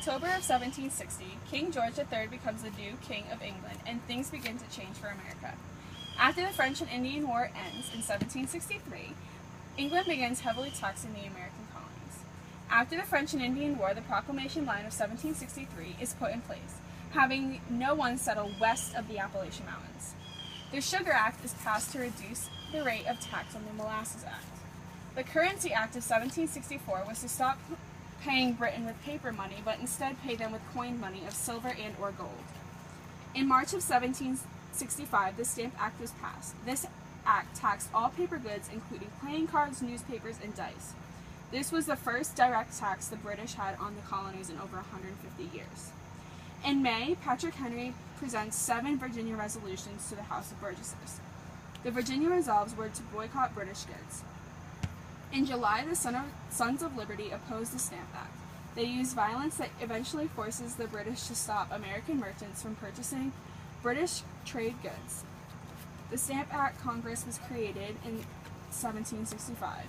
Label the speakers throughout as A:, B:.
A: October of 1760, King George III becomes the new King of England, and things begin to change for America. After the French and Indian War ends in 1763, England begins heavily taxing the American colonies. After the French and Indian War, the Proclamation Line of 1763 is put in place, having no one settle west of the Appalachian Mountains. The Sugar Act is passed to reduce the rate of tax on the Molasses Act. The Currency Act of 1764 was to stop paying Britain with paper money, but instead pay them with coined money of silver and or gold. In March of 1765, the Stamp Act was passed. This act taxed all paper goods, including playing cards, newspapers, and dice. This was the first direct tax the British had on the colonies in over 150 years. In May, Patrick Henry presents 7 Virginia resolutions to the House of Burgesses. The Virginia resolves were to boycott British goods. In July, the Sons of Liberty opposed the Stamp Act. They used violence that eventually forces the British to stop American merchants from purchasing British trade goods. The Stamp Act Congress was created in 1765.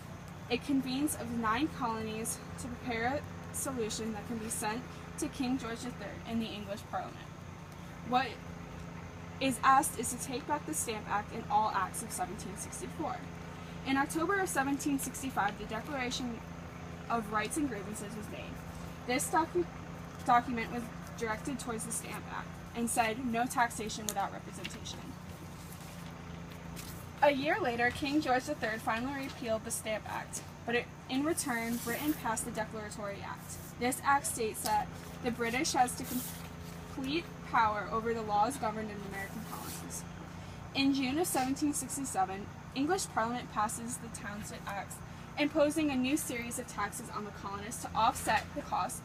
A: It convenes of 9 colonies to prepare a solution that can be sent to King George III in the English Parliament. What is asked is to take back the Stamp Act and all acts of 1764. In October of 1765, the Declaration of Rights and Grievances was made. This document was directed towards the Stamp Act and said no taxation without representation. A year later, King George III finally repealed the Stamp Act, but in return, Britain passed the Declaratory Act. This act states that the British has to complete power over the laws governed in the American colonies. In June of 1767, English Parliament passes the Townshend Acts, imposing a new series of taxes on the colonists to offset the costs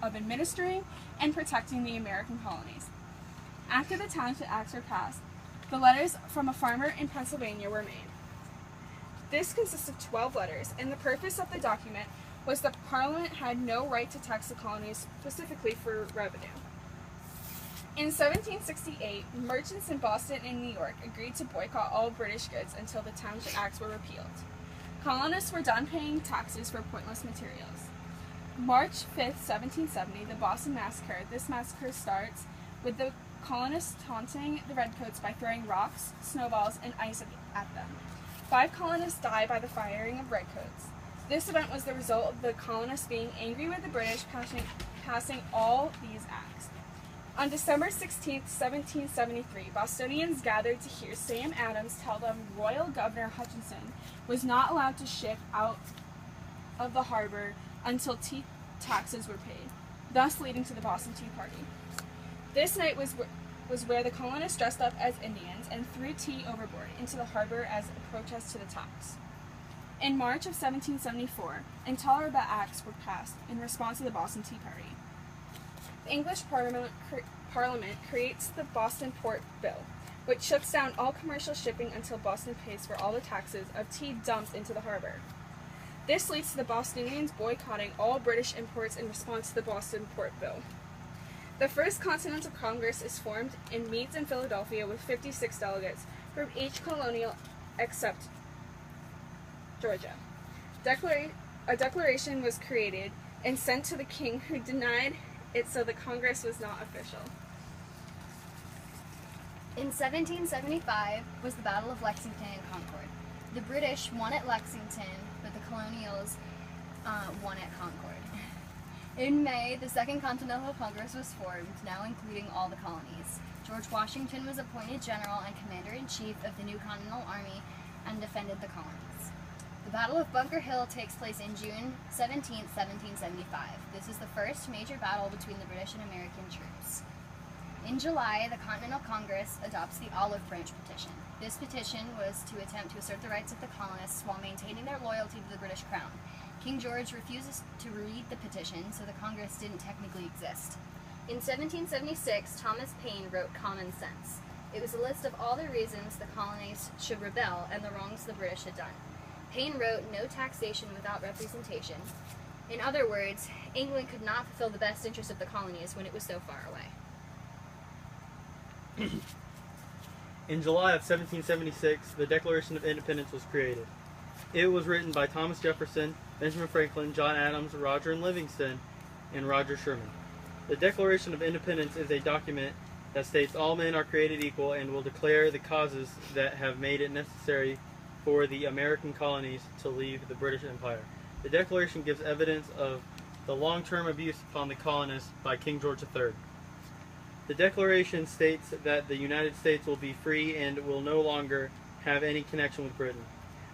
A: of administering and protecting the American colonies. After the Townshend Acts were passed, the letters from a farmer in Pennsylvania were made. This consists of 12 letters, and the purpose of the document was that Parliament had no right to tax the colonies specifically for revenue. In 1768, merchants in Boston and New York agreed to boycott all British goods until the Townshend Acts were repealed. Colonists were done paying taxes for pointless materials. March 5, 1770, the Boston Massacre. This massacre starts with the colonists taunting the redcoats by throwing rocks, snowballs, and ice at them. 5 colonists died by the firing of redcoats. This event was the result of the colonists being angry with the British passing all these acts. On December 16, 1773, Bostonians gathered to hear Sam Adams tell them Royal Governor Hutchinson was not allowed to ship out of the harbor until tea taxes were paid, thus leading to the Boston Tea Party. This night was where the colonists dressed up as Indians and threw tea overboard into the harbor as a protest to the tax. In March of 1774, intolerable acts were passed in response to the Boston Tea Party. The English Parliament creates the Boston Port Bill, which shuts down all commercial shipping until Boston pays for all the taxes of tea dumped into the harbor. This leads to the Bostonians boycotting all British imports in response to the Boston Port Bill. The First Continental Congress is formed and meets in Philadelphia with 56 delegates from each colonial except Georgia. A declaration was created and sent to the king, who denied it, so the Congress was not official.
B: In 1775 was the Battle of Lexington and Concord. The British won at Lexington, but the colonials won at Concord. In May, the Second Continental Congress was formed, now including all the colonies. George Washington was appointed general and commander-in-chief of the new Continental Army and defended the colonies. The Battle of Bunker Hill takes place in June 17, 1775. This is the first major battle between the British and American troops. In July, the Continental Congress adopts the Olive Branch Petition. This petition was to attempt to assert the rights of the colonists while maintaining their loyalty to the British Crown. King George refuses to read the petition, so the Congress didn't technically exist. In 1776, Thomas Paine wrote Common Sense. It was a list of all the reasons the colonies should rebel and the wrongs the British had done. Paine wrote no taxation without representation. In other words, England could not fulfill the best interests of the colonies when it was so far away.
C: In July of 1776, the Declaration of Independence was created. It was written by Thomas Jefferson, Benjamin Franklin, John Adams, Roger and Livingston, and Roger Sherman. The Declaration of Independence is a document that states all men are created equal and will declare the causes that have made it necessary for the American colonies to leave the British Empire. The Declaration gives evidence of the long-term abuse upon the colonists by King George III. The Declaration states that the United States will be free and will no longer have any connection with Britain.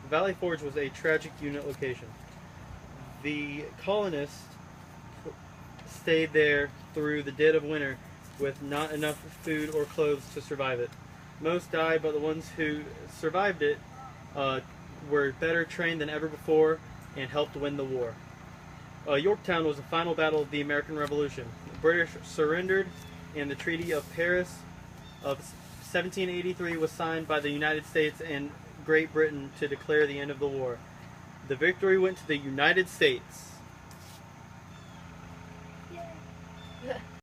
C: Valley Forge was a tragic unit location. The colonists stayed there through the dead of winter with not enough food or clothes to survive it. Most died, but the ones who survived it were better trained than ever before and helped win the war. Yorktown was the final battle of the American Revolution. The British surrendered, and the Treaty of Paris of 1783 was signed by the United States and Great Britain to declare the end of the war. The victory went to the United States.